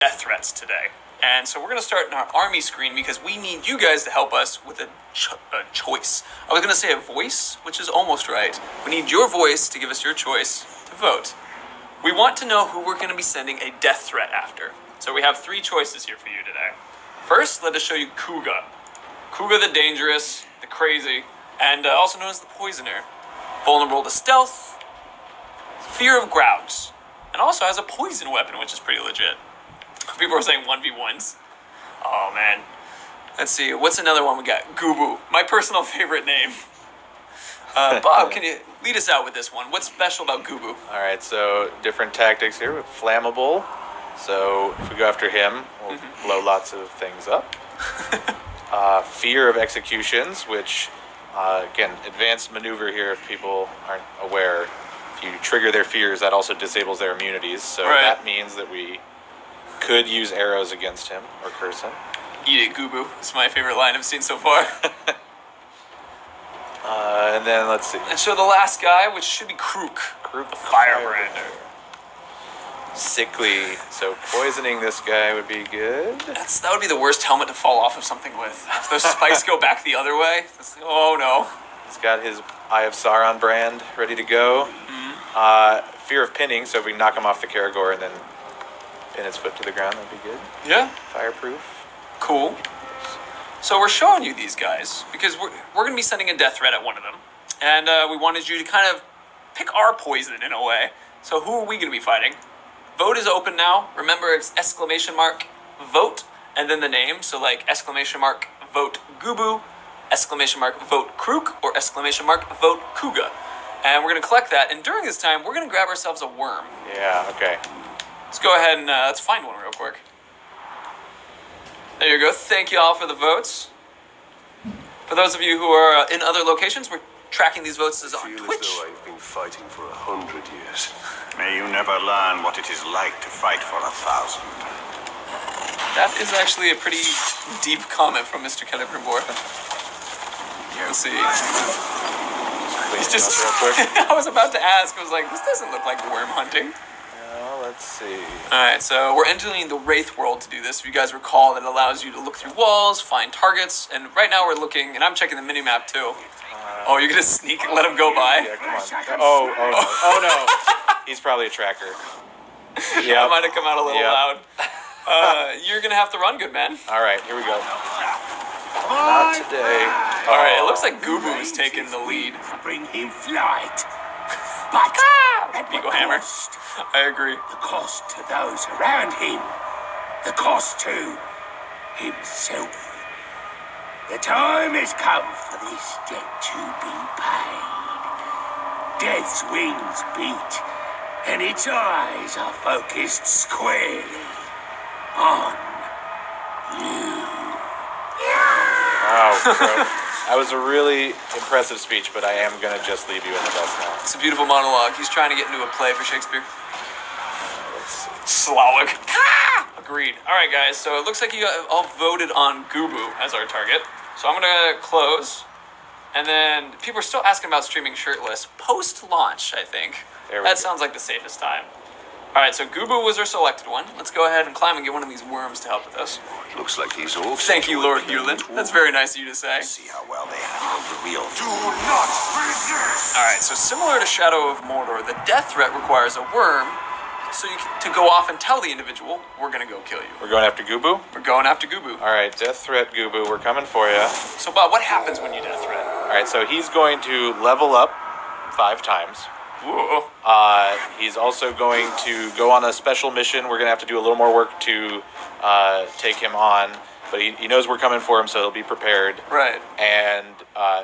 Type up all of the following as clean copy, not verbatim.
death threats today. And so we're going to start in our army screen because we need you guys to help us with a choice. I was going to say a voice, which is almost right. We need your voice to give us your choice to vote. We want to know who we're going to be sending a death threat after. So we have 3 choices here for you today. First, let us show you Kuga. Kuga the dangerous, the crazy, and also known as the poisoner. Vulnerable to stealth, fear of grouts, and also has a poison weapon, which is pretty legit. People are saying 1v1s. Oh, man. Let's see. What's another one we got? Gubu. My personal favorite name. Bob, can you lead us out with this one? What's special about Gubu? All right, so different tactics here with Flammable. So if we go after him, we'll blow lots of things up. Fear of executions, which, again, advanced maneuver here if people aren't aware. If you trigger their fears, that also disables their immunities. So that means that we could use arrows against him or curse him. Eat it, Gubu. It's my favorite line I've seen so far. And then let's see. And so the last guy, which should be Krook. Krook the Firebrander. Sickly. So poisoning this guy would be good. That would be the worst helmet to fall off of something with. If those spikes go back the other way, oh no. He's got his Eye of Sauron brand ready to go. Fear of pinning, so if we can knock him off the Karagor and then pin his foot to the ground, that'd be good. Yeah. Fireproof. Cool. So we're showing you these guys because we're going to be sending a death threat at one of them. And we wanted you to kind of pick our poison in a way. So who are we going to be fighting? Vote is open now. Remember, it's !vote and then the name. So like !vote Gubu, !vote Krook, or !vote Kuga. And we're going to collect that. And during this time, we're going to grab ourselves a worm. Yeah, okay. Let's go ahead and let's find one real quick. There you go. Thank you all for the votes. For those of you who are in other locations, we're tracking these votes on Twitch. I feel as though I've been fighting for 100 years. May you never learn what it is like to fight for 1,000. That is actually a pretty deep comment from Mr. Celebrimbor. Let's see. He's just. I was about to ask. I was like, this doesn't look like worm hunting. Let's see. Alright, so we're entering the Wraith world to do this. If you guys recall, that allows you to look through walls, find targets, and right now we're looking, and I'm checking the minimap too. Oh, you're gonna sneak and let him go by? Yeah, come on. Oh no. He's probably a tracker. Yeah, I might have come out a little loud. You're gonna have to run, good man. Alright, here we go. Not today. Alright, it looks like Gubu is taking the lead. Bring him flight. But at Eagle what hammer. cost? I agree. The cost to those around him. The cost to himself. The time has come for this debt to be paid. Death's wings beat, and its eyes are focused squarely on you. Wow, bro. That was a really impressive speech, but I am going to just leave you in the dust now. It's a beautiful monologue. He's trying to get into a play for Shakespeare. Let's see. Slowik. Agreed. All right, guys. So it looks like you all voted on Gubu as our target. So I'm going to close. And then people are still asking about streaming shirtless. Post-launch, I think. That sounds like the safest time. All right, so Gubu was our selected one. Let's go ahead and climb and get one of these worms to help with us. Looks like he's all. Thank you, Lord Hewlin. That's very nice of you to say. See how well they handled the real. Do not resist. All right, so similar to Shadow of Mordor, the death threat requires a worm, so you can, to go off and tell the individual, we're gonna go kill you. We're going after Gubu? We're going after Gubu. All right, death threat Gubu, we're coming for you. So Bob, what happens when you death threat? All right, so he's going to level up 5 times. Ooh. He's also going to go on a special mission. We're going to have to do a little more work to take him on. But he knows we're coming for him, so he'll be prepared. Right. And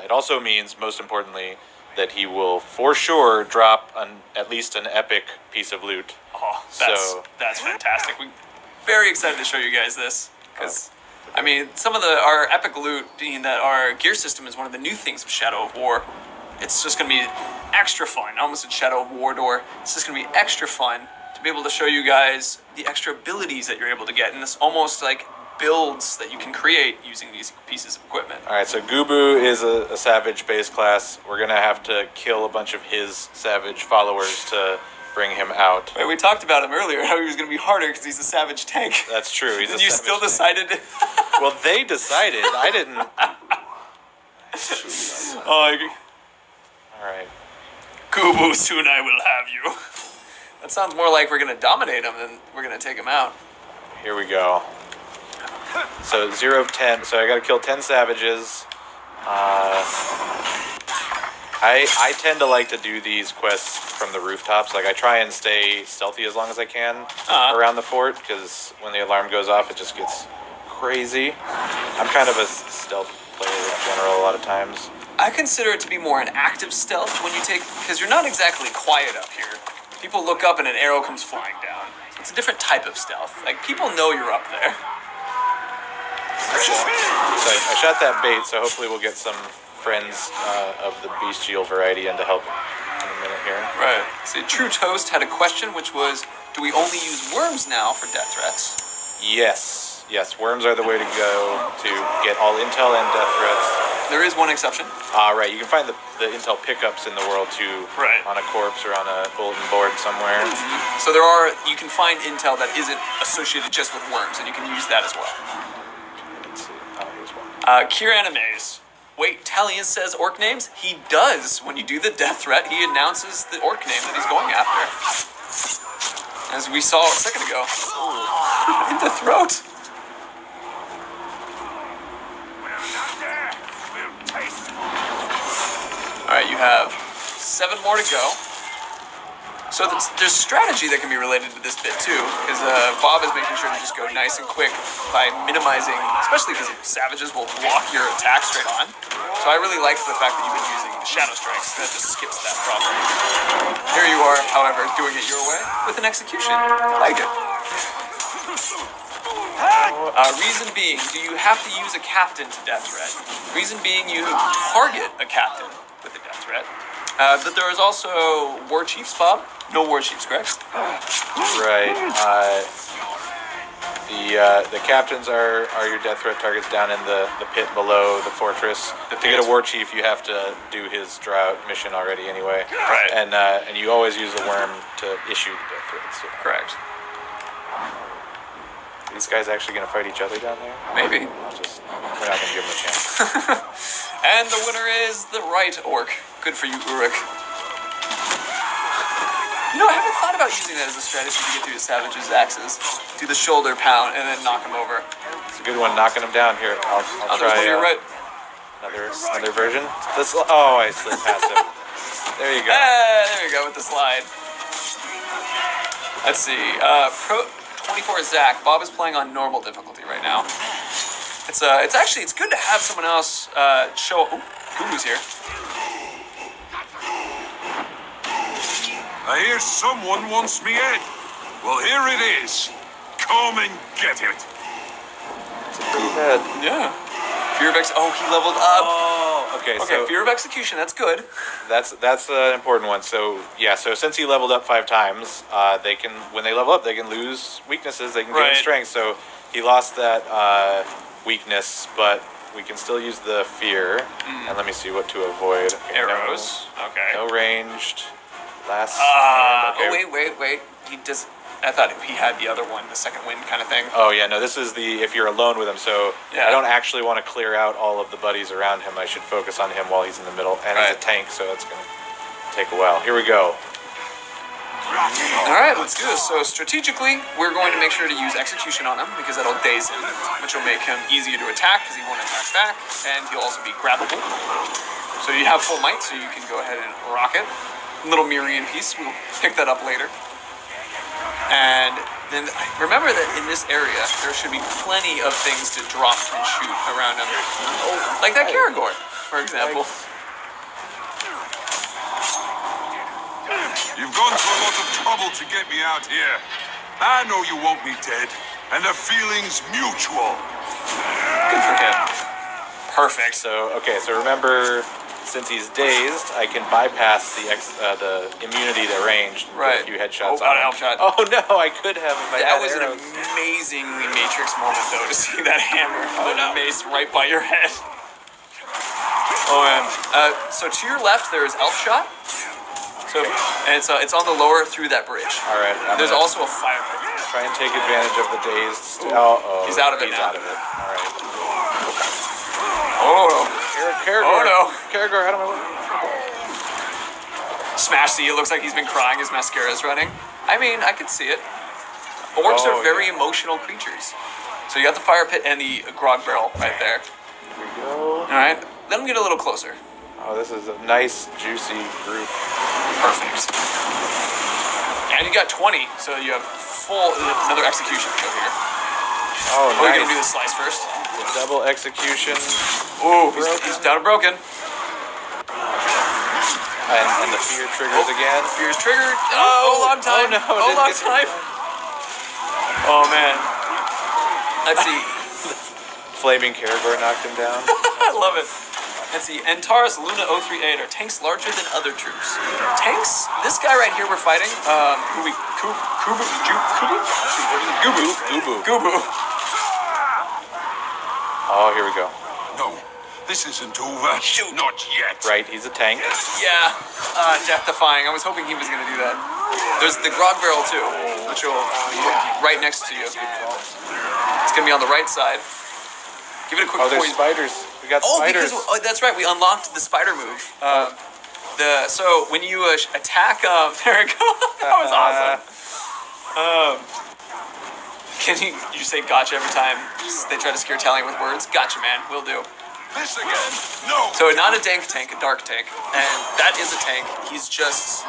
it also means, most importantly, that he will for sure drop at least an epic piece of loot. Oh, that's fantastic. We're very excited to show you guys this. Because, I mean, some of our epic loot, being that our gear system is one of the new things of Shadow of War, it's just going to be extra fun. I almost said Shadow of Mordor. It's just going to be extra fun to be able to show you guys the extra abilities that you're able to get. And this almost like builds that you can create using these pieces of equipment. All right, so Gubu is a savage base class. We're going to have to kill a bunch of his savage followers to bring him out. Wait, we talked about him earlier, how he was going to be harder because he's a savage tank. That's true. He's And a you savage still tank. decided to... Well, they decided. I didn't. All right. Kubu, soon I will have you. That sounds more like we're going to dominate him than we're going to take him out. Here we go. So 0 of 10. So I got to kill 10 savages. I tend to like to do these quests from the rooftops. Like I try and stay stealthy as long as I can around the fort, because when the alarm goes off, it just gets crazy. I'm kind of a stealth player in general a lot of times. I consider it to be more an active stealth when you take, because you're not exactly quiet up here. People look up and an arrow comes flying down. So it's a different type of stealth. Like people know you're up there. So I shot that bait, so hopefully we'll get some friends of the bestial variety in to help in a minute here. Right. See, True Toast had a question, which was, do we only use worms now for death threats? Yes. Yes, worms are the way to go to get all intel and death threats. There is one exception. Right. You can find the intel pickups in the world too. Right. On a corpse or on a bulletin board somewhere. So you can find intel that isn't associated just with worms, and you can use that as well. Let's see. Here's one. Cure animes. Wait, Talion says orc names? He does. When you do the death threat, he announces the orc name that he's going after. As we saw a second ago. Ooh. In the throat. Alright, you have 7 more to go. So there's strategy that can be related to this bit too, because Bob is making sure to just go nice and quick by minimizing, especially because savages will block your attack straight on. So I really like the fact that you've been using the Shadow Strikes. That just skips that problem. Here you are, however, doing it your way with an execution. I like it. Reason being, do you have to use a captain to death threat? Reason being, you target a captain with a death threat. But there is also war chiefs, Bob. No war chiefs, correct? Right. The captains are your death threat targets down in the pit below the fortress. To get a war chief, you have to do his drought mission already anyway. Right. And you always use the worm to issue the death threats. So. Correct. Are these guys actually going to fight each other down there? Maybe. We're not going to give them a chance. And the winner is the right orc. Good for you, Uruk. You know, I haven't thought about using that as a strategy to get through the savage's axes. Do the shoulder pound and then knock him over. It's a good one, knocking them down here. I'll try You're right. another version. I slid past him. There you go. There you go with the slide. Let's see. Pro 24 Zach. Bob is playing on normal difficulty right now. It's good to have someone else show. Oh, Kubu's here. I hear someone wants me head. Well, here it is. Come and get it. It's a pretty head. Yeah. Fear of he leveled up. Oh, okay. So Fear of execution. That's good. That's an important one. So yeah. So since he leveled up 5 times, when they level up, they can lose weaknesses. They can gain strength. So he lost that weakness, but we can still use the fear. And let me see what to avoid. Okay, Arrows. No ranged. Last. Okay. Oh wait. He does. I thought he had the other one, the second wind kind of thing. Oh yeah, no. This is if you're alone with him. So yeah. I don't actually want to clear out all of the buddies around him. I should focus on him while he's in the middle, and he's a tank, so that's gonna take a while. Here we go. All right, let's do this. So strategically, we're going to make sure to use execution on him because that'll daze him, which will make him easier to attack because he won't attack back, and he'll also be grabbable. So you have full might, so you can go ahead and rock it. Little Mirian piece. We'll pick that up later. And then remember that in this area, there should be plenty of things to drop and shoot around him. Like that Karagor, for example. You've gone to a lot of trouble to get me out here. I know you want me dead, and the feeling's mutual. Good for him. Perfect. So remember, since he's dazed, I can bypass the immunity to ranged. Right. A few headshots on him. help shot. Oh no, I could have if I That had was arrows. an amazingly Matrix moment, though, to see that hammer with a mace right by your head. Oh man. So to your left, there is Elf Shot. So and it's on the lower through that bridge. All right. There's also a fire pit. Try and take advantage of the dazed. Oh, He's out of it he's now. out of it. All right. Oh no. Caragor. Oh no. Caragor, out of my way. Smash C, it looks like he's been crying. His mascara is running. I mean, I could see it. Orcs are very emotional creatures. So you got the fire pit and the grog barrel right there. Here we go. All right. Let him get a little closer. Oh, this is a nice, juicy group. Perfect. And you got 20, so you have another execution go here. Oh, We're nice. gonna do the slice first. The double execution. Ooh, he's down and broken. And the fear triggers again. Fear's triggered. Oh, long time. Oh, no. Oh, didn't long get time. Oh, man. Let's see. Flaming Caragor knocked him down. I love it. Let's see. Antares Luna 038 are tanks larger than other troops. Tanks? This guy right here we're fighting. Gubu. Oh, here we go. No, this isn't over. Shoot. Not yet. Right, he's a tank. Yeah. Death-defying. I was hoping he was going to do that. There's the grog barrel, too, which will be right next to you. It's going to be on the right side. Give it a quick Oh, there's poison. spiders. We got spiders. Because that's right. We unlocked the spider move. So when you attack, there we go. That was awesome. Can you say gotcha every time they try to scare Talion with words? Gotcha, man. Will do. This again? No. So not a dank tank, a dark tank, and that is a tank. He's just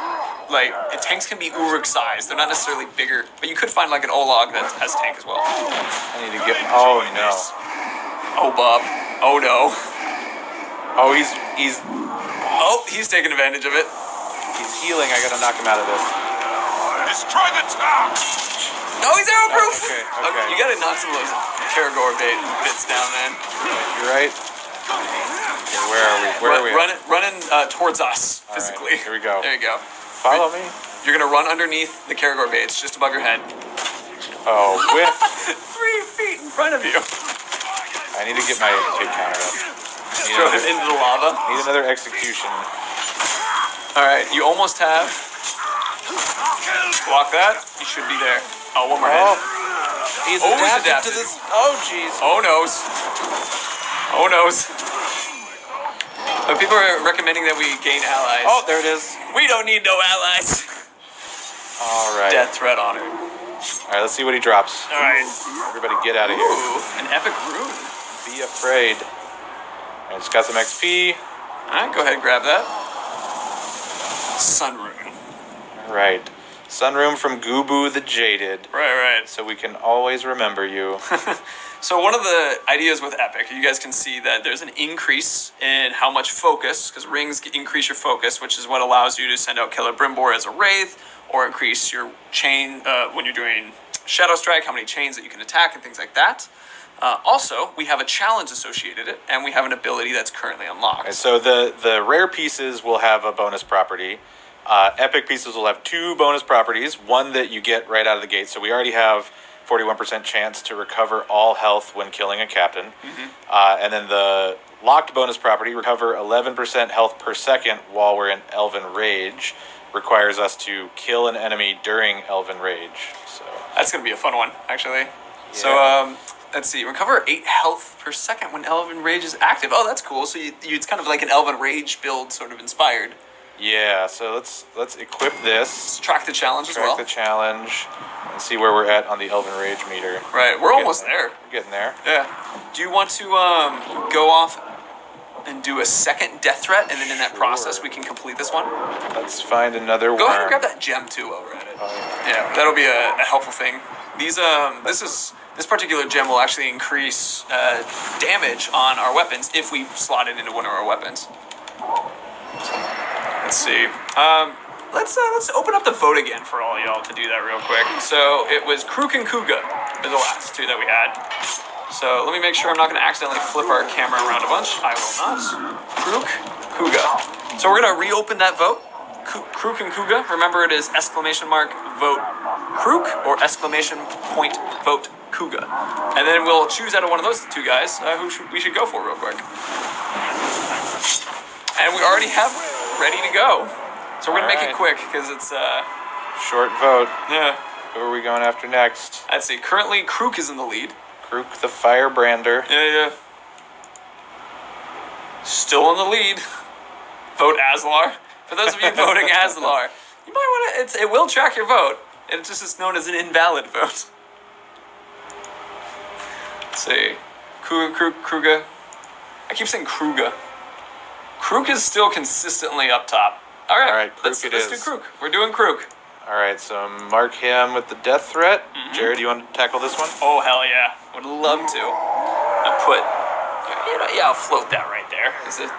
like tanks can be Uruk size. They're not necessarily bigger, but you could find like an Olog that has tank as well. I need to get. Oh no. Oh Bob. Oh no. Oh, he's Taking advantage of it. he's healing. I gotta knock him out of this. Destroy the town. No, he's arrow proof. Okay. You gotta knock some of those Caragor bits down, man. You're right. Okay, where are we? Where are we? Running towards us All physically. right, here we go. There you go. Follow me. You're gonna run underneath the Caragor baits, just above your head. Oh, whiff. 3 feet in front of you. I need to get my hit counter up. Throw him into the lava. Need another execution. All right, you almost have. Block that. You should be there. Oh, one more hit. He's Oh, he's adapted adapted. to this. Oh, jeez. Oh noes. Oh noes. People are recommending that we gain allies. Oh, there it is. We don't need no allies. All right. Death threat on her. All right, let's see what he drops. All right. Everybody get out of here. Ooh, an epic rune. Be afraid. I just got some XP. All right, go ahead and grab that. Sun rune. All right. Sunroom from Gubu the Jaded. Right. So we can always remember you. So one of the ideas with Epic, you guys can see that there's an increase in how much focus, because rings increase your focus, which is what allows you to send out Celebrimbor as a wraith, or increase your chain when you're doing Shadow Strike, how many chains that you can attack and things like that. Also, we have a challenge associated it, and we have an ability that's currently unlocked. And so the rare pieces will have a bonus property. Epic pieces will have 2 bonus properties, one that you get right out of the gate. So we already have 41% chance to recover all health when killing a captain. And then the locked bonus property, recover 11% health per second while we're in Elven Rage, requires us to kill an enemy during Elven Rage. So That's going to be a fun one, actually. Yeah. So, let's see. Recover 8 health per second when Elven Rage is active. Oh, that's cool. So it's kind of like an Elven Rage build sort of inspired. yeah, so let's equip this. Let's track the challenge as Track well. the challenge and see where we're at on the Elven Rage meter. Right, we're almost there. We're getting there. Yeah. Do you want to go off and do a second death threat, and then in that process we can complete this one? Let's find another Go ahead and worm. grab that gem too while we're at it. Oh, Yeah, that'll be a helpful thing. This particular gem will actually increase damage on our weapons if we slot it into one of our weapons. Let's see. Let's open up the vote again for all y'all to do that real quick. So it was Krook and Kuga are the last 2 that we had. So let me make sure I'm not going to accidentally flip our camera around a bunch. I will not. Krook, Kuga. So we're going to reopen that vote. Krook and Kuga. Remember, it is !vote Krook or !vote Kuga. And then we'll choose out of one of those 2 guys who we should go for real quick. And we already have ready to go. So we're gonna make it Alright. quick because it's Short vote. yeah. Who are we going after next? Let's see. Currently, Krook is in the lead. Krook the Firebrander. Yeah. Still in the lead. Vote Aslar. For those of you voting Aslar, you might want to. It will track your vote. It just is known as an invalid vote. Let's see. Kruga. I keep saying Kruga. Krook is still consistently up top. All right, Krook let's it do is. Krook. We're doing Krook. All right, so mark him with the death threat. Jared, you want to tackle this one? Oh, hell yeah. Would love to. I'll float that right there. Is it?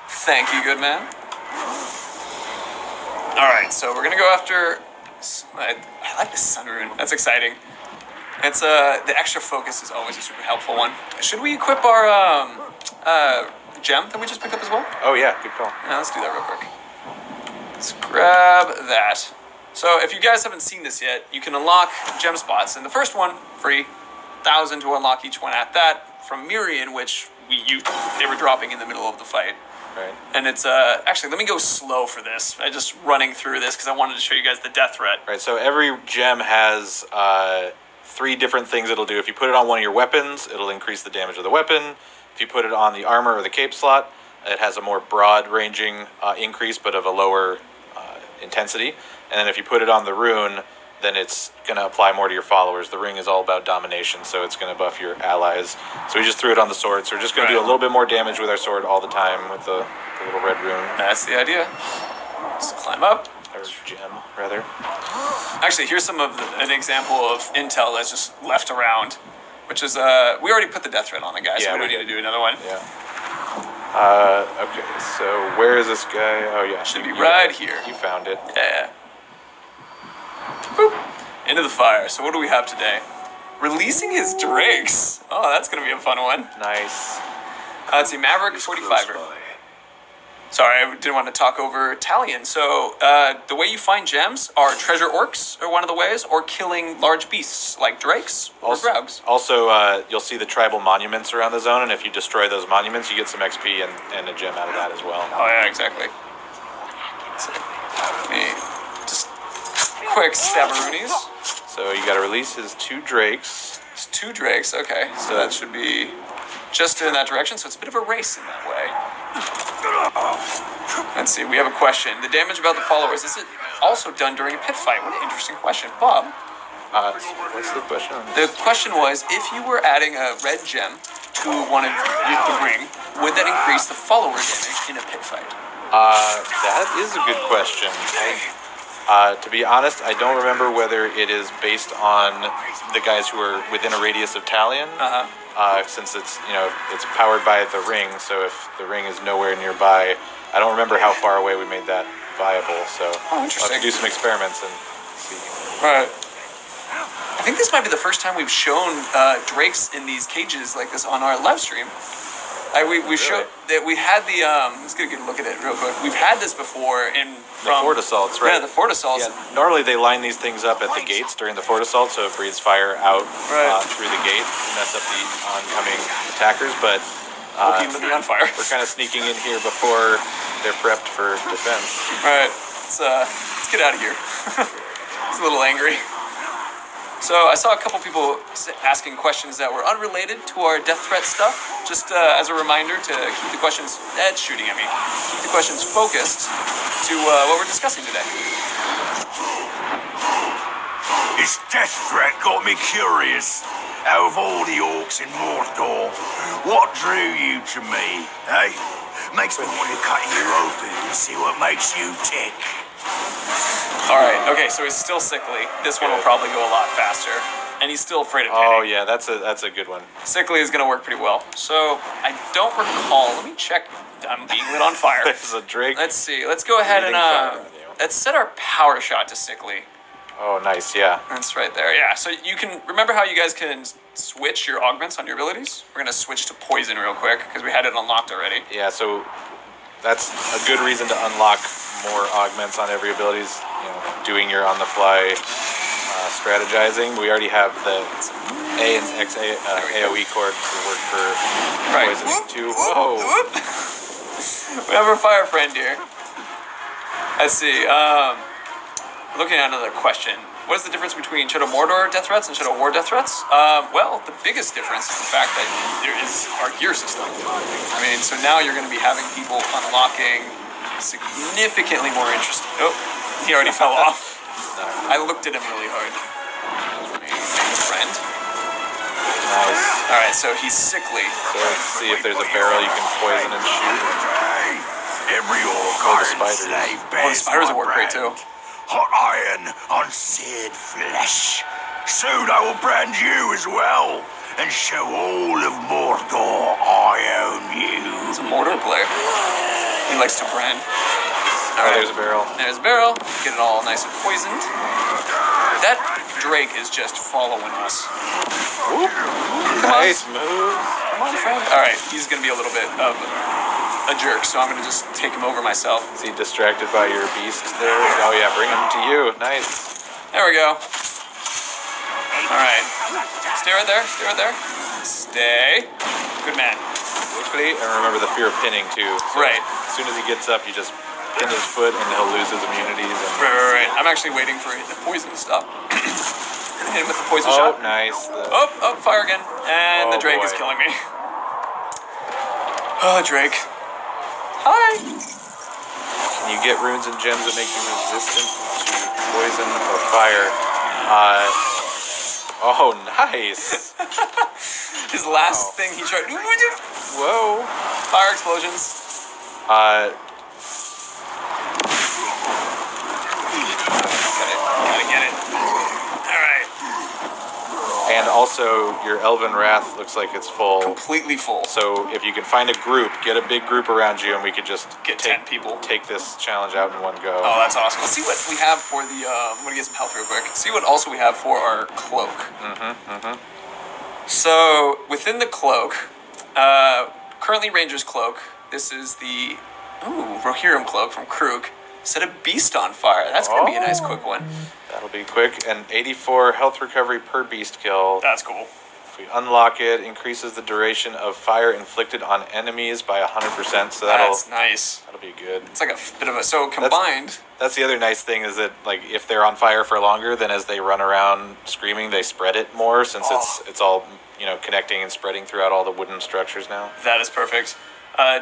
Thank you, good man. All right, so we're going to go after... I like the Sun Rune. That's exciting. It's the extra focus is always a super helpful one. Should we equip our gem that we just picked up as well? Oh, yeah, good call. Yeah, let's do that real quick. Let's grab that. So if you guys haven't seen this yet, you can unlock gem spots. And the first one, free, 1,000 to unlock each one at that from Mirian, which they were dropping in the middle of the fight. Right. And it's, actually, let me go slow for this. I just running through this because I wanted to show you guys the death threat. Right, so every gem has 3 different things it'll do. If you put it on one of your weapons, it'll increase the damage of the weapon. If you put it on the armor or the cape slot, it has a more broad-ranging increase, but of a lower intensity. And then if you put it on the rune, then it's going to apply more to your followers. The ring is all about domination, so it's going to buff your allies. So we just threw it on the sword, so we're just going to do a little bit more damage with our sword all the time with the little red rune. That's the idea. Just climb up. Or gem, rather. Actually, here's an example of intel that's just left around, which is, we already put the death threat on the guy, so Yeah, we don't we need did. to do another one. Yeah. Okay, so where is this guy? Oh, yeah. Should be You right got it. here. You found it. Yeah. Boop. Into the fire. So what do we have today? Releasing his drakes. Oh, that's going to be a fun one. Nice. Let's see, Maverick 45er. Sorry, I didn't want to talk over Talion. So the way you find gems are treasure orcs are one of the ways, or killing large beasts like drakes or graugs. Also, you'll see the tribal monuments around the zone, and if you destroy those monuments, you get some XP and a gem out of that as well. Oh yeah, exactly. So, just quick stabberoonies. So you got to release his 2 drakes. It's 2 drakes, okay. So that should be just in that direction, so it's a bit of a race in that way. Let's see, we have a question. The damage about the followers, is it also done during a pit fight? What an interesting question. Bob, What's the question? the question was, if you were adding a red gem to one of the ring, would that increase the follower damage in a pit fight? That is a good question. To be honest, I don't remember whether it is based on the guys who are within a radius of Talion. Since it's powered by the ring, so if the ring is nowhere nearby, I don't remember how far away we made that viable. So I'll have to do some experiments and see. Right. I think this might be the first time we've shown drakes in these cages like this on our live stream. We showed that we had the let's get a good look at it real quick. We've had this before The fort assaults, right? Yeah, the fort assaults. Yeah, normally they line these things up at the gates during the fort assault, so it breathes fire out through the gate to mess up the oncoming attackers. But Keep them on fire. we're kind of sneaking in here before they're prepped for defense. All right, let's get out of here. It's a little angry. So I saw a couple people asking questions that were unrelated to our death threat stuff. Just as a reminder to keep the questions, Ed's shooting at me, keep the questions focused to what we're discussing today. This death threat got me curious. Out of all the orcs in Mordor, what drew you to me, eh? Makes me want to cut you open and see what makes you tick. All right, okay, so he's still sickly. This one will probably go a lot faster. And he's still afraid of hitting. Oh yeah, that's a good one. Sickly is going to work pretty well. So I don't recall. Let me check. I'm being lit on fire. There's a drake. Let's see. Let's go ahead and let's set our power shot to sickly. Oh, nice, yeah. That's right there. Yeah. So you can remember how you guys can switch your augments on your abilities. We're gonna switch to poison real quick because we had it unlocked already. Yeah, so that's a good reason to unlock more augments on every abilities. Doing your on-the-fly strategizing. We already have the A and X AOE cord to work for poisoning too. Whoa! We have our fire friend here. Let's see. Looking at another question. What is the difference between Shadow Mordor death threats and Shadow War death threats? Well, the biggest difference is the fact that there is our gear system. I mean, so now you're going to be having people unlocking significantly more interesting. Oh, he already fell off. I looked at him really hard. Friend. Nice. All right, so he's sickly. So let's see if there's a barrel you can poison and shoot. Every Oh, the spiders. Oh, the spiders will work great too. Hot iron on seared flesh. Soon I will brand you as well, and show all of Mordor I own you. He's a Mordor player. He likes to brand. Oh, there's a barrel. There's a barrel. Get it all nice and poisoned. That Drake is just following us. Nice move. Come on, friend. All right, he's gonna be a little bit of a jerk, so I'm gonna just take him over myself. Is he distracted by your beast there? Oh yeah, bring him to you. Nice. There we go. All right. Stay right there. Stay right there. Stay. Good man. Quickly, and remember the fear of pinning too. So Right. As soon as he gets up, you just pin his foot, and he'll lose his immunities. And Right. I'm actually waiting for the poison to stop. Hit him with the poison oh, shot. nice. Oh, fire again. And the Oh, Drake boy. is killing me. Oh, Drake. Hi. Can you get runes and gems that make you resistant to poison or fire? Oh, nice. His last thing he tried. Whoa. Fire explosions. Gotta get it. All right. And also, your Elven Wrath looks like it's full. Completely full. So if you can find a group, get a big group around you, and we could just Get 10 people. Take this challenge out in one go. Oh, that's awesome. Let's see what we have for the. I'm gonna get some health real quick. See what also we have for our cloak. So within the cloak, currently Ranger's cloak. This is the Rohirrim cloak from Krug. Set a beast on fire. That's gonna be a nice quick one. That'll be quick. And 84 health recovery per beast kill. That's cool. If we unlock it, increases the duration of fire inflicted on enemies by 100%. So That's nice. that'll be good. It's like a bit of a combined. That's the other nice thing is that like if they're on fire for longer, then as they run around screaming, they spread it more since it's all connecting and spreading throughout all the wooden structures now. That is perfect.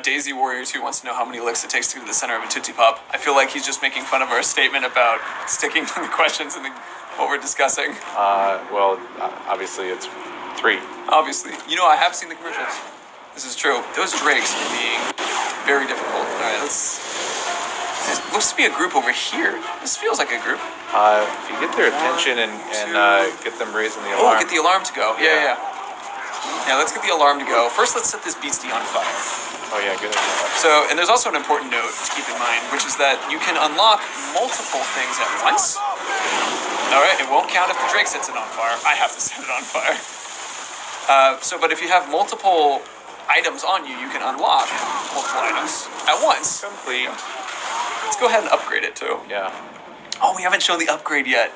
Daisy Warrior 2 wants to know how many licks it takes to get to the center of a Tootsie Pop. I feel like he's just making fun of our statement about sticking to the questions and what we're discussing. Well, obviously it's 3. Obviously. I have seen the commercials. This is true. Those drakes are being very difficult. All right, there looks to be a group over here. This feels like a group. If you get their attention and get them raising the alarm. Oh, get the alarm to go. Yeah. Yeah, let's get the alarm to go. First, let's set this beastie on fire. Oh yeah, good idea. So, and there's also an important note to keep in mind, which is that you can unlock multiple things at once. All right, it won't count if the Drake sets it on fire. I have to set it on fire. But if you have multiple items on you, you can unlock multiple items at once. Complete. Let's go ahead and upgrade it too. Yeah. Oh, we haven't shown the upgrade yet.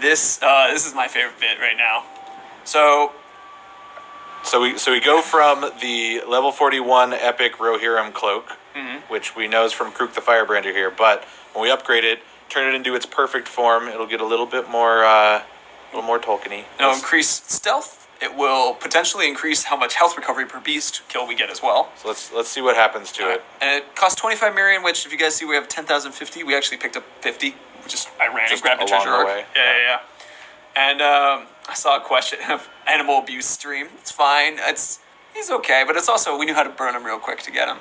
This is my favorite bit right now. So we go from the level 41 epic Rohirrim cloak, which we know is from Krook the Firebrander here, but when we upgrade it, turn it into its perfect form, it'll get a little bit more Tolkien-y. It'll increase stealth. It will potentially increase how much health recovery per beast kill we get as well. So let's see what happens to it. And it costs 25 million, which if you guys see we have 10,050. We actually picked up 50. I ran and grabbed a along treasure the arc. way. Yeah. And I saw a question of animal abuse stream. It's fine. He's okay, but it's also we knew how to burn him real quick to get him.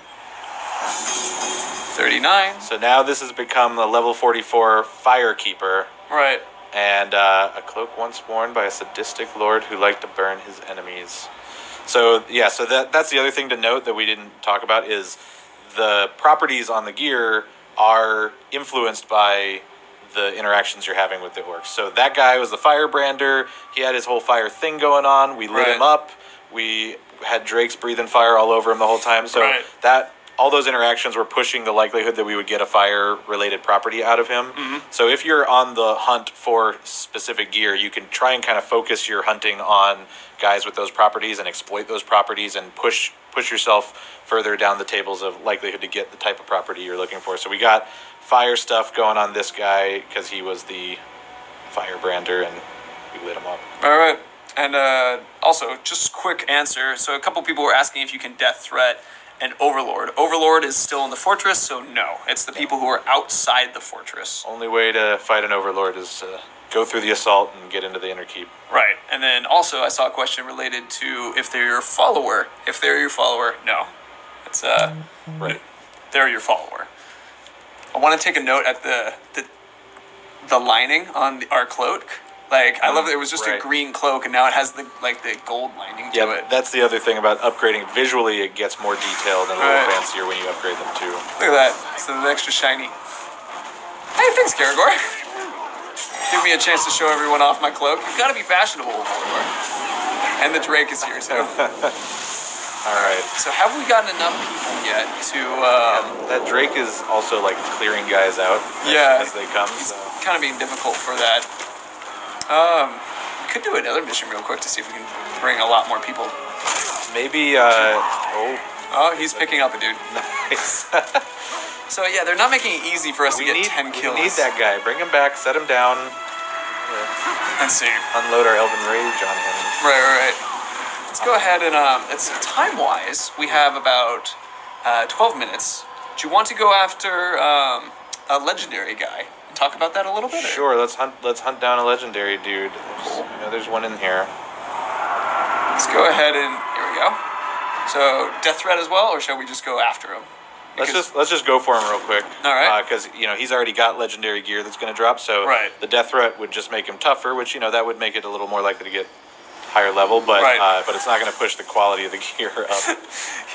39. So now this has become the level 44 Firekeeper. Right. And a cloak once worn by a sadistic lord who liked to burn his enemies. So yeah, so that's the other thing to note that we didn't talk about is the properties on the gear are influenced by the interactions you're having with the orcs. So that guy was the firebrander. He had his whole fire thing going on. We lit him up. We had drakes breathing fire all over him the whole time. So that all those interactions were pushing the likelihood that we would get a fire-related property out of him. So if you're on the hunt for specific gear, you can try and kind of focus your hunting on guys with those properties and exploit those properties and push yourself further down the tables of likelihood to get the type of property you're looking for. So we got fire stuff going on this guy because he was the firebrander and we lit him up. All right. And also, just quick answer. So a couple people were asking if you can death threat an overlord. Overlord is still in the fortress, so no. It's the people who are outside the fortress. Only way to fight an overlord is go through the assault and get into the inner keep. Right. And then also I saw a question related to if they're your follower. If they're your follower, no. It's Right. they're your follower. I want to take a note at the lining on our cloak. Like, I love that it was just a Right. green cloak, and now it has the gold lining to Yeah, it. that's the other thing about upgrading. Visually, it gets more detailed and a little Right. fancier when you upgrade them too. Look at that. So the extra shiny. Hey, thanks, Karagor. Give me a chance to show everyone off my cloak. You've got to be fashionable, Karagor. And the Drake is here, too. All right. So have we gotten enough people yet to... That Drake is also like clearing guys out Yeah. as they come. It's So. kind of being difficult for that. We could do another mission real quick to see if we can bring a lot more people. Maybe, Oh, he's picking up a dude. nice. So yeah, they're not making it easy for us to get 10 kills. We need that guy. Bring him back, set him down, Let's see. unload our Elven Rage on him. Right. Let's go ahead and it's time-wise. We have about 12 minutes. Do you want to go after a legendary guy? Talk about that a little bit? Or? Sure, let's hunt down a legendary dude. There's one in here. Let's go ahead and here we go. So death threat as well, or shall we just go after him? Because- Let's just go for him real quick. All right. Because he's already got legendary gear that's going to drop. So Right. the death threat would just make him tougher, which that would make it a little more likely to get higher level. But Right. but it's not going to push the quality of the gear up.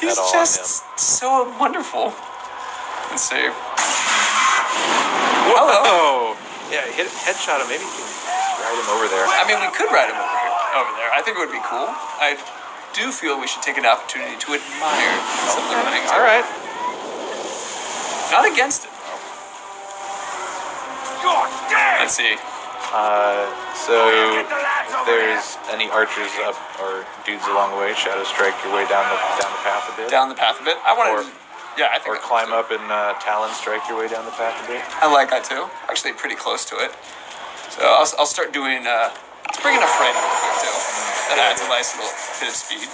He's at all just so wonderful. Let's see. Hello. Oh, yeah, headshot him. Maybe you can ride him over there. I mean, we could ride him over there. I think it would be cool. I do feel we should take an opportunity to admire some of the running. All right. Not against it, though. God damn! Let's see. So if there's any archers up or dudes along the way, shadow strike your way down the path a bit. Down the path a bit. I want Or- to. Yeah, I think. Or that- climb up and Talon strike your way down the path a bit. I like that too. Actually, pretty close to it. So I'll start doing. Let's bring in a friend real quick too. That adds a nice little bit of speed.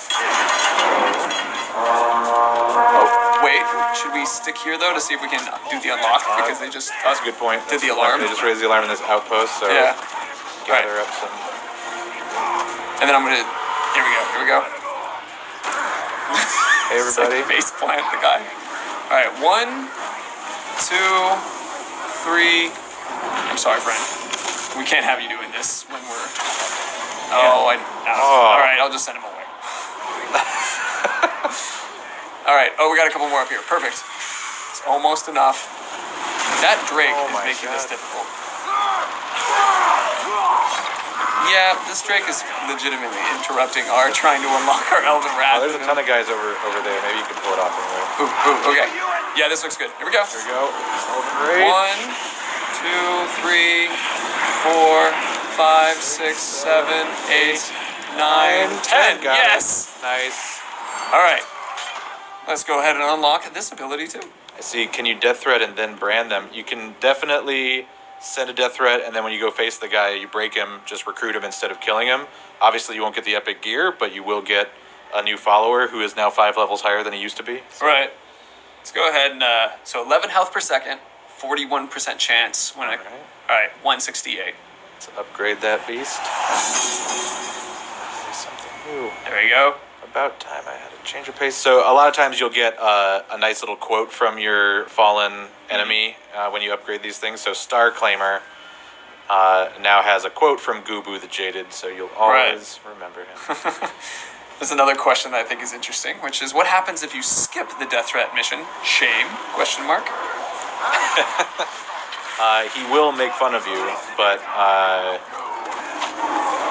Oh, wait. Should we stick here though to see if we can do the unlock? Because they just That's a good point. did the That's a good alarm. point. They just raised the alarm in this outpost, so Yeah. gather up some. And then I'm gonna. Here we go. Hey It's like everybody. face plant the guy. All right, 1, 2, 3. I'm sorry, friend. We can't have you doing this when we're. Oh. All right, I'll just send him away. All right. Oh, we got a couple more up here. Perfect. It's almost enough. That Drake Oh is my making this God. difficult. Yeah, this Drake is legitimately interrupting our trying to unlock our Elven Wrath. Oh, there's a ton of guys over there. Maybe you can pull it off anyway. Ooh, okay. Yeah, this looks good. Here we go. There we go. Elven Rage. 1, 2, 3, 4, 5, 6, 7, 8, 9, 10. Got it. Yes. Nice. All right. Let's go ahead and unlock this ability too. I see. Can you death threat and then brand them? You can definitely send a death threat, and then when you go face the guy, you break him, just recruit him instead of killing him. Obviously, you won't get the epic gear, but you will get a new follower who is now 5 levels higher than he used to be. So. All right. Let's go ahead and so 11 health per second, 41% chance when I. All right. All right, 168. Let's upgrade that beast. Something new. There we go. About time I had a change of pace. So a lot of times you'll get a nice little quote from your fallen enemy when you upgrade these things. So Star Claimer now has a quote from Gubu the Jaded, so you'll always remember him. There's another question that I think is interesting, which is what happens if you skip the death threat mission? Shame? Question mark. He will make fun of you, but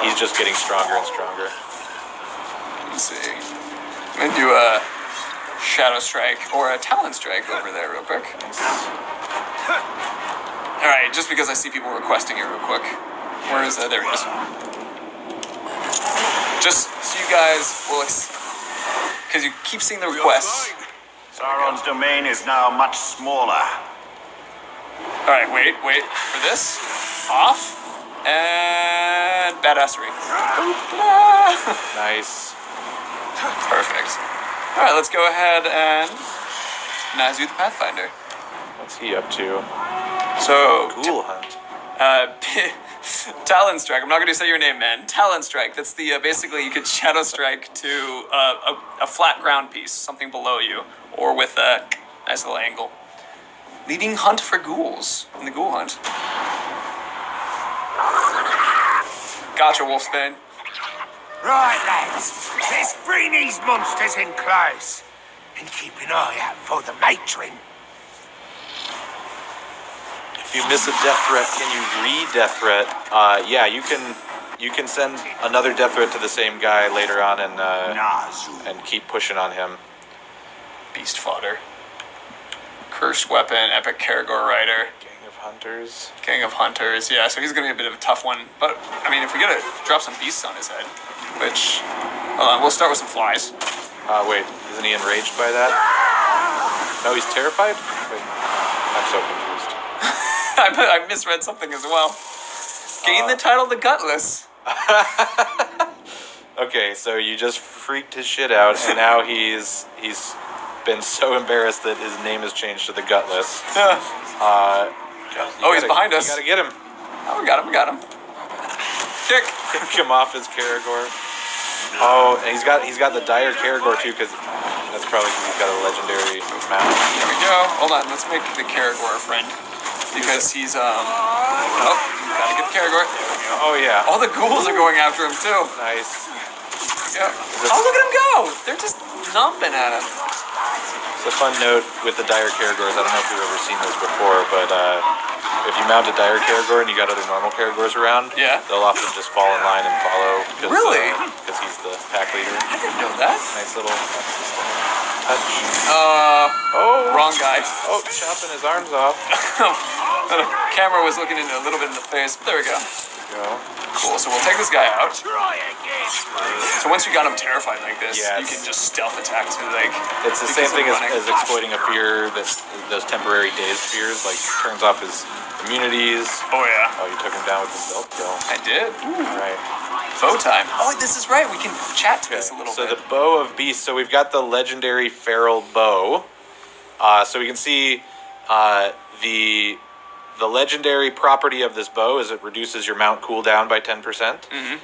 he's just getting stronger and stronger. Let's see. I'm gonna do a Shadow Strike or a Talon Strike over there real quick. Alright, just because I see people requesting it real quick. Where is that? There it is. Just so you guys will, because you keep seeing the requests. Sauron's domain is now much smaller. Alright, wait for this. Off. And badassery. Nice. Perfect. Alright, let's go ahead and Nazu the Pathfinder. What's he up to? So, Ghoul Hunt. Talon Strike. I'm not going to say your name, man. Talon Strike. That's the basically you could Shadow Strike to a flat ground piece, something below you, or with a nice little angle. Leading hunt for ghouls in the Ghoul Hunt. Gotcha, Wolfsbane. Right, lads. Let's bring these monsters in close and keep an eye out for the matron. If you miss a death threat, can you re-death threat? Yeah, you can send another death threat to the same guy later on and keep pushing on him. Beast fodder. Cursed weapon, epic Karagor rider. Gang of Hunters. Gang of Hunters, yeah, so he's gonna be a bit of a tough one. But, I mean, if we gotta drop some beasts on his head, which, hold on, we'll start with some flies. Wait, isn't he enraged by that? No, he's terrified? Wait, I'm so confused. I misread something as well. Gain the title The Gutless. Okay, so you just freaked his shit out, and now he's been so embarrassed that his name has changed to The Gutless. He's behind us. You gotta get him. Oh, we got him. Kick. Kick him off his Karagor. Oh, and he's got the dire Karagor too, because that's probably because he's got a legendary mount. There we go. Hold on, let's make the Karagor a friend. Because he's, gotta get the Karagor. There we go. Oh, yeah. All the ghouls are going after him, too. Nice. Yeah. Oh, look at him go! They're just numping at him. It's a fun note with the dire Karagors. I don't know if you've ever seen those before, but if you mount a dire Karagor and you got other normal Karagors around, yeah, they'll often just fall in line and follow. Really? Because he's the pack leader. I didn't know that. Nice little touch. Wrong guy. Oh, chopping his arms off. The camera was looking in a little bit in the face. There we go. Cool, so we'll take this guy out. So once you got him terrified like this, you can just stealth attack to It's the same thing as exploiting a fear, those temporary dazed fears, like turns off his immunities. Oh yeah. Oh, you took him down with the belt kill. I did. Alright. Bow time. Oh, this is right. We can chat to this a little bit. So the Bow of Beasts. So we've got the legendary feral bow. So we can see the legendary property of this bow is it reduces your mount cooldown by 10%. Mm-hmm.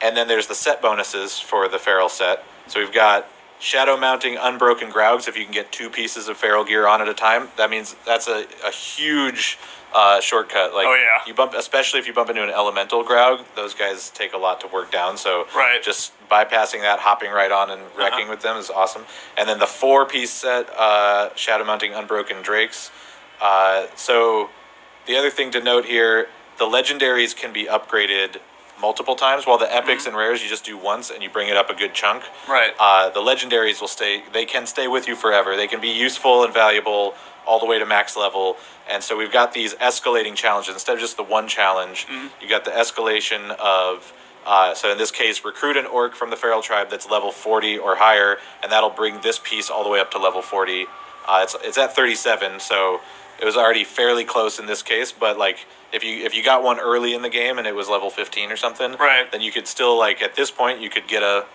And then there's the set bonuses for the feral set. So we've got shadow mounting unbroken Graugs. If you can get 2 pieces of feral gear on at a time, that means that's a huge shortcut. Like, you bump, especially if you bump into an elemental Graug, those guys take a lot to work down. So just bypassing that, hopping right on and wrecking with them is awesome. And then the 4-piece set, shadow mounting unbroken Drakes. So the other thing to note here, the legendaries can be upgraded multiple times, while the epics and rares you just do once and you bring it up a good chunk. The legendaries will they can stay with you forever. They can be useful and valuable all the way to max level. And so we've got these escalating challenges. Instead of just the one challenge, you got the escalation of, so in this case, recruit an orc from the feral tribe that's level 40 or higher, and that'll bring this piece all the way up to level 40. It's at 37, so it was already fairly close in this case, but like if you got one early in the game and it was level 15 or something, then you could still, like, at this point you could get a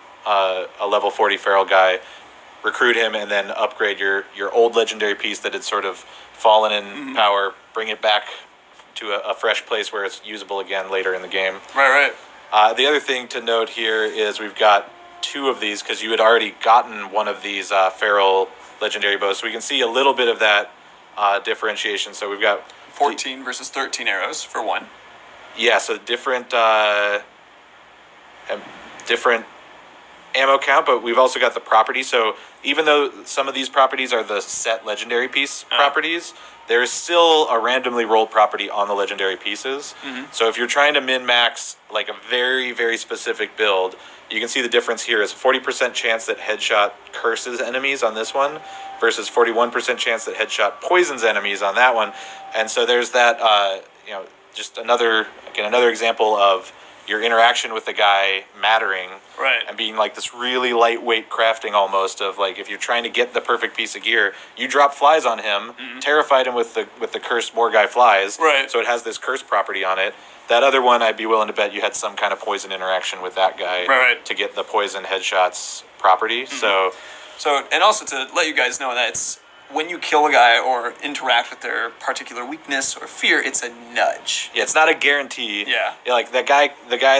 level 40 feral guy, recruit him, and then upgrade your old legendary piece that had sort of fallen in power, bring it back to a fresh place where it's usable again later in the game. The other thing to note here is we've got 2 of these because you had already gotten one of these feral legendary bows, so we can see a little bit of that differentiation. So we've got 14 versus 13 arrows for 1. Yeah, so different ammo count, but we've also got the property. So even though some of these properties are the set legendary piece properties, there is still a randomly rolled property on the legendary pieces. So if you're trying to min-max like a very, very specific build, you can see the difference here is 40% chance that headshot curses enemies on this one versus 41% chance that headshot poisons enemies on that one. And so there's that, just another example of your interaction with the guy mattering, Right. and being like this really lightweight crafting almost of like, if you're trying to get the perfect piece of gear, you drop flies on him, terrified him with the cursed Morgai flies, Right. so it has this curse property on it. That other one, I'd be willing to bet you had some kind of poison interaction with that guy, Right. to get the poison headshots property. So And also to let you guys know that it's when you kill a guy or interact with their particular weakness or fear, it's a nudge. yeah, it's not a guarantee. Yeah. Like the guy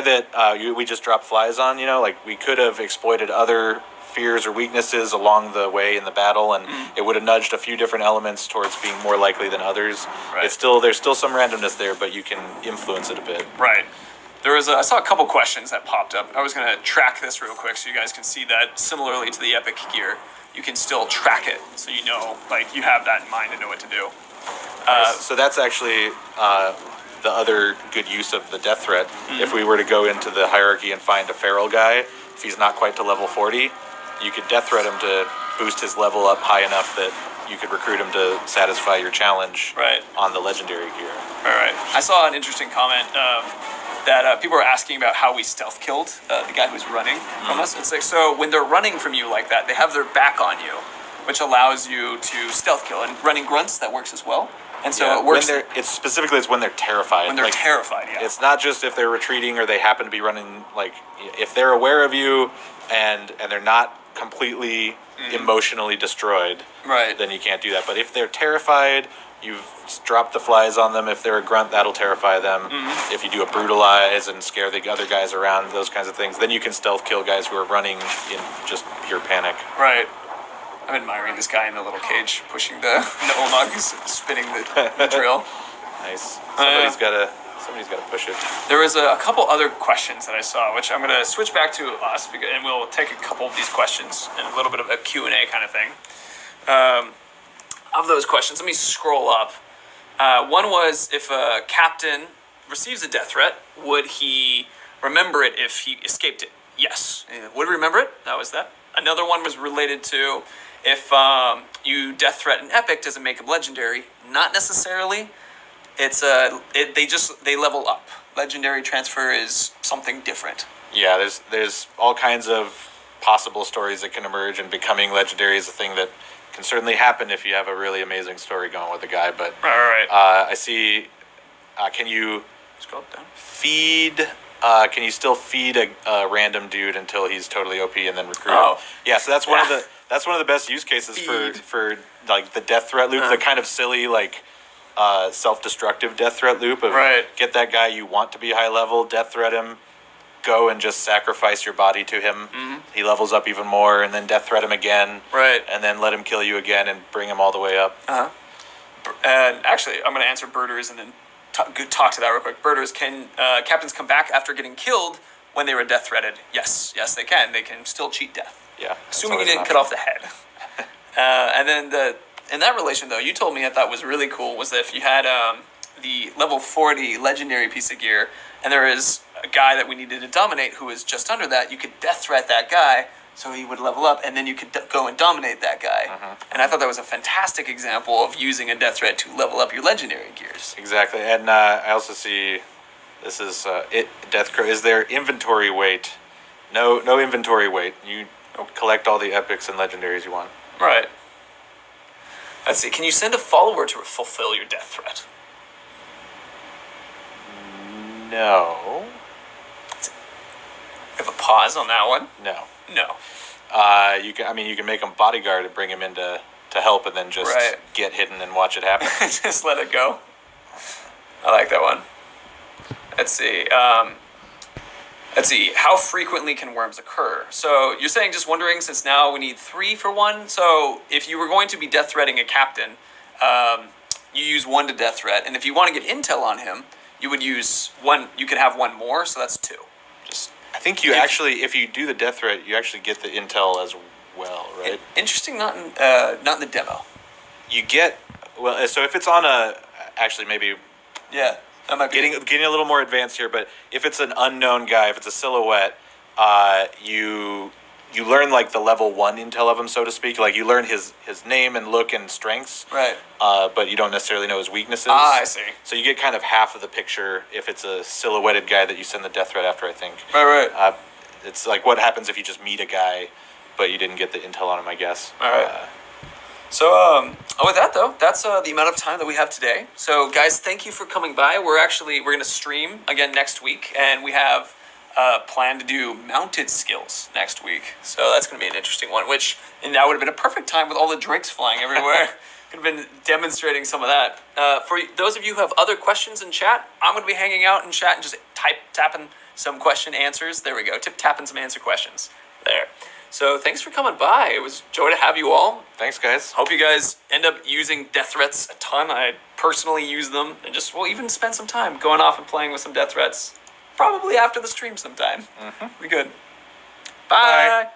that we just dropped flies on, like we could have exploited other fears or weaknesses along the way in the battle, and it would have nudged a few different elements towards being more likely than others. Right. There's still some randomness there, but you can influence it a bit. Right. I saw a couple questions that popped up. I was going to track this real quick so you guys can see that similarly to the epic gear, you can still track it so you know, like you have that in mind and know what to do. So that's actually the other good use of the death threat. If we were to go into the hierarchy and find a feral guy, if he's not quite to level 40, you could death threat him to boost his level up high enough that you could recruit him to satisfy your challenge Right. on the legendary gear. All right. I saw an interesting comment that people were asking about how we stealth killed the guy who's running from us. It's like, so when they're running from you like that, they have their back on you, which allows you to stealth kill. And running grunts, that works as well. And so it works It's when they're terrified. when they're terrified, yeah. It's not just if they're retreating or they happen to be running. Like if they're aware of you and they're not completely emotionally destroyed, Right. then you can't do that. But if they're terrified, you've dropped the flies on them. If they're a grunt, that'll terrify them. If you do a brutalize and scare the other guys around, those kinds of things, then you can stealth kill guys who are running in just pure panic. Right. I'm admiring this guy in the little cage pushing the Olmog, spinning the drill. Nice. Somebody's got to push it. There was a couple other questions that I saw, which I'm going to switch back to us, and we'll take a couple of these questions and a little bit of a Q&A kind of thing. Of those questions, let me scroll up. One was, if a captain receives a death threat, would he remember it if he escaped it? Yes. Would he remember it? That was that. Another one was related to if you death threat an epic, does it make him legendary? Not necessarily. It's they level up. Legendary transfer is something different. Yeah, there's all kinds of possible stories that can emerge, and becoming legendary is a thing that can certainly happen if you have a really amazing story going with a guy. But Right. I see. Can you Scroll down. feed? Can you still feed a random dude until he's totally OP and then recruit him? Oh. Yeah, so that's one of the best use cases for like the death threat loop, the kind of silly like self-destructive death threat loop of Right. get that guy you want to be high level, death threat him, go and just sacrifice your body to him. He levels up even more, and then death threat him again, Right. and then let him kill you again and bring him all the way up. And actually, I'm going to answer birders and then talk to that real quick. Birders, can captains come back after getting killed when they were death threated? Yes, they can. They can still cheat death, Yeah, that's assuming you always didn't an cut off the head. And then in that relation, though, you told me I thought was really cool was that if you had the level 40 legendary piece of gear, and there is a guy that we needed to dominate who was just under that, you could death threat that guy, so he would level up, and then you could go and dominate that guy. And I thought that was a fantastic example of using a death threat to level up your legendary gears. Exactly, and I also see this is Death Crow. Is there inventory weight? No inventory weight. You collect all the epics and legendaries you want. Right. Let's see. Can you send a follower to fulfill your death threat? No. I have a pause on that one. No. No. You can make him bodyguard and bring him in to help, and then just Right. get hidden and watch it happen. Just let it go. I like that one. Let's see. How frequently can worms occur? So you're saying, just wondering, since now we need 3 for 1. So if you were going to be death threating a captain, you use 1 to death threat, and if you want to get intel on him, you would use 1. You could have 1 more, so that's 2. I think you actually, if you do the death threat, you actually get the intel as well, right? Interesting, not in the demo. You get, well, so if it's on a, actually maybe Yeah, that might be getting a little more advanced here, but if it's an unknown guy, if it's a silhouette, you learn like the level 1 intel of him, so to speak. Like you learn his name and look and strengths, right. But you don't necessarily know his weaknesses. Ah, I see. So you get kind of half of the picture if it's a silhouetted guy that you send the death threat after, I think. Right. It's like what happens if you just meet a guy, but you didn't get the intel on him, I guess. All right. So, with that though, that's the amount of time that we have today. So, guys, thank you for coming by. We're going to stream again next week, and we have planned to do mounted skills next week. So that's going to be an interesting one. And that would have been a perfect time with all the drakes flying everywhere. Could have been demonstrating some of that. For those of you who have other questions in chat, I'm going to be hanging out in chat and just tapping some question answers. There we go. Tapping some answer questions. There. So thanks for coming by. It was a joy to have you all. Thanks, guys. Hope you guys end up using death threats a ton. I personally use them, and we'll even spend some time going off and playing with some death threats. Probably after the stream sometime. Be good. Bye.